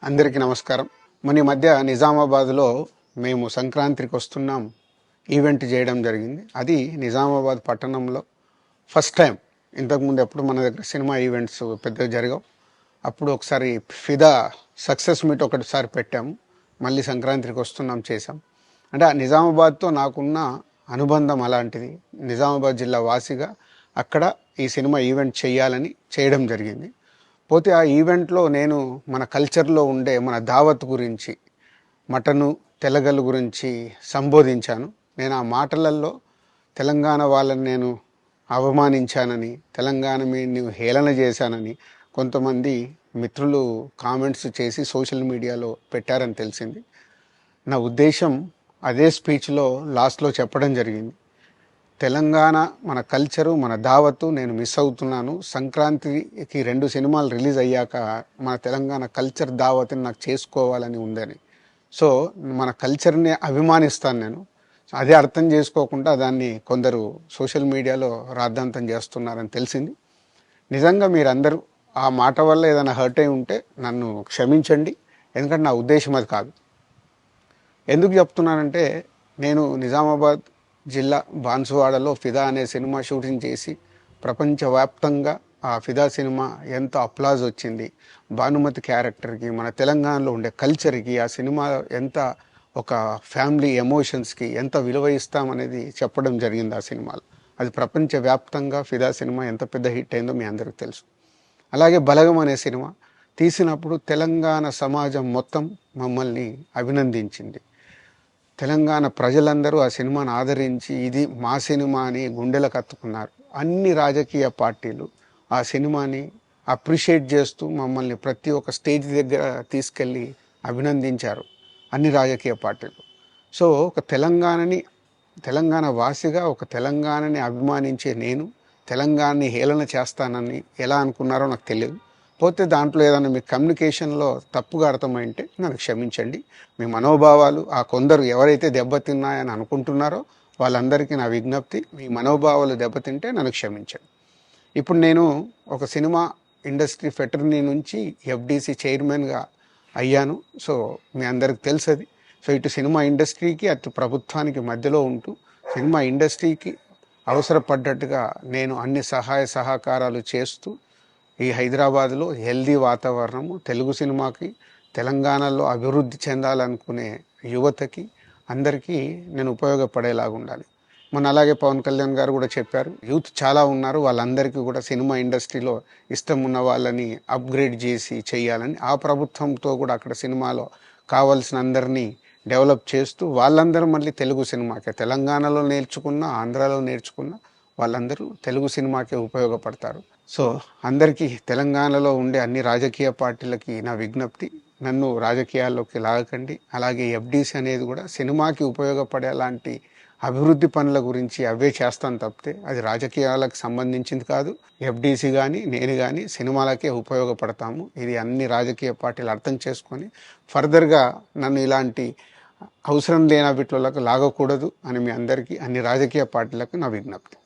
అందరికీ నమస్కారం. మన ఈ మధ్య నిజామాబాద్లో మేము సంక్రాంతికి వస్తున్నాం ఈవెంట్ చేయడం జరిగింది. అది నిజామాబాద్ పట్టణంలో ఫస్ట్ టైం. ఇంతకుముందు ఎప్పుడు మన దగ్గర సినిమా ఈవెంట్స్ పెద్దగా జరగవు. అప్పుడు ఒకసారి ఫిదా సక్సెస్ మీట్ ఒకటిసారి పెట్టాము. మళ్ళీ సంక్రాంతికి వస్తున్నాం చేసాం. అంటే ఆ నిజామాబాద్తో నాకున్న అనుబంధం అలాంటిది. నిజామాబాద్ జిల్లా వాసిగా అక్కడ ఈ సినిమా ఈవెంట్ చేయాలని చేయడం జరిగింది. పోతే ఆ ఈవెంట్లో నేను మన కల్చర్లో ఉండే మన దావత్ గురించి, మటను తెలగలు గురించి సంబోధించాను. నేను ఆ మాటలలో తెలంగాణ వాళ్ళని నేను అవమానించానని, తెలంగాణ మీద హేళన చేశానని కొంతమంది మిత్రులు కామెంట్స్ చేసి సోషల్ మీడియాలో పెట్టారని తెలిసింది. నా ఉద్దేశం అదే స్పీచ్లో లాస్ట్లో చెప్పడం జరిగింది. తెలంగాణ మన కల్చరు, మన దావత్తు నేను మిస్ అవుతున్నాను. సంక్రాంతికి 2 సినిమాలు రిలీజ్ అయ్యాక మన తెలంగాణ కల్చర్ దావత్ని నాకు చేసుకోవాలని ఉందని. సో మన కల్చర్ని అభిమానిస్తాను నేను. అదే అర్థం చేసుకోకుండా దాన్ని కొందరు సోషల్ మీడియాలో రాద్ధాంతం చేస్తున్నారని తెలిసింది. నిజంగా మీరందరూ ఆ మాట వల్ల ఏదైనా హర్ట్ అయి ఉంటే నన్ను క్షమించండి. ఎందుకంటే నా ఉద్దేశం అది కాదు. ఎందుకు చెప్తున్నానంటే, నేను నిజామాబాద్ జిల్లా బాన్సువాడలో ఫిదా అనే సినిమా షూటింగ్ చేసి ప్రపంచవ్యాప్తంగా ఆ ఫిదా సినిమా ఎంత అప్లాజ్ వచ్చింది, భానుమతి క్యారెక్టర్కి, మన తెలంగాణలో ఉండే కల్చర్కి, ఆ సినిమా ఎంత ఒక ఫ్యామిలీ ఎమోషన్స్కి ఎంత విలువ ఇస్తామనేది చెప్పడం జరిగింది ఆ సినిమాలో. అది ప్రపంచవ్యాప్తంగా ఫిదా సినిమా ఎంత పెద్ద హిట్ అయిందో మీ అందరికీ తెలుసు. అలాగే బలగం అనే సినిమా తీసినప్పుడు తెలంగాణ సమాజం మొత్తం మమ్మల్ని అభినందించింది. తెలంగాణ ప్రజలందరూ ఆ సినిమాను ఆదరించి ఇది మా సినిమా అని గుండెలకు హత్తుకున్నారు. అన్ని రాజకీయ పార్టీలు ఆ సినిమాని అప్రిషియేట్ చేస్తూ మమ్మల్ని ప్రతి ఒక్క స్టేజ్ దగ్గర తీసుకెళ్ళి అభినందించారు, అన్ని రాజకీయ పార్టీలు. సో ఒక తెలంగాణ వాసిగా ఒక తెలంగాణని అభిమానించే నేను తెలంగాణని హేళన చేస్తానని ఎలా అనుకున్నారో నాకు తెలియదు. పోతే దాంట్లో ఏదైనా మీ కమ్యూనికేషన్లో తప్పుగా అర్థమైంటే నన్ను క్షమించండి. మీ మనోభావాలు ఆ కొందరు ఎవరైతే దెబ్బతిన్నాయని అనుకుంటున్నారో వాళ్ళందరికీ నా విజ్ఞప్తి, మీ మనోభావాలు దెబ్బతింటే నన్ను క్షమించండి. ఇప్పుడు నేను ఒక సినిమా ఇండస్ట్రీ ఫెటర్నీ నుంచి ఎఫ్డీసీ చైర్మన్గా అయ్యాను. సో మీ అందరికి తెలుసది. సో ఇటు సినిమా ఇండస్ట్రీకి అటు ప్రభుత్వానికి మధ్యలో ఉంటూ సినిమా ఇండస్ట్రీకి అవసరపడ్డట్టుగా నేను అన్ని సహాయ సహకారాలు చేస్తూ ఈ హైదరాబాద్లో హెల్దీ వాతావరణము, తెలుగు సినిమాకి, తెలంగాణలో అభివృద్ధి చెందాలనుకునే యువతకి అందరికీ నేను ఉపయోగపడేలాగా ఉండాలి. అలాగే పవన్ కళ్యాణ్ గారు కూడా చెప్పారు, యూత్ చాలా ఉన్నారు, వాళ్ళందరికీ కూడా సినిమా ఇండస్ట్రీలో ఇష్టం ఉన్న వాళ్ళని అప్గ్రేడ్ చేసి చేయాలని, ఆ ప్రభుత్వంతో కూడా అక్కడ సినిమాలో కావాల్సిన అందరినీ డెవలప్ చేస్తూ వాళ్ళందరూ మళ్ళీ తెలుగు సినిమాకే, తెలంగాణలో నేర్చుకున్న, ఆంధ్రాలో నేర్చుకున్న వాళ్ళందరూ తెలుగు సినిమాకే ఉపయోగపడతారు. సో అందరికీ, తెలంగాణలో ఉండే అన్ని రాజకీయ పార్టీలకి నా విజ్ఞప్తి, నన్ను రాజకీయాల్లోకి లాగకండి. అలాగే ఎఫ్డీసీ అనేది కూడా సినిమాకి ఉపయోగపడే లాంటి అభివృద్ధి పనుల గురించి అవే చేస్తాను తప్పితే అది రాజకీయాలకు సంబంధించింది కాదు. ఎఫ్డీసీ కానీ నేను కానీ సినిమాలకే ఉపయోగపడతాము. ఇది అన్ని రాజకీయ పార్టీలు అర్థం చేసుకొని ఫర్దర్గా నన్ను ఇలాంటి అవసరం లేని వీటిలోకి లాగకూడదు అని మీ అందరికీ, అన్ని రాజకీయ పార్టీలకు నా విజ్ఞప్తి.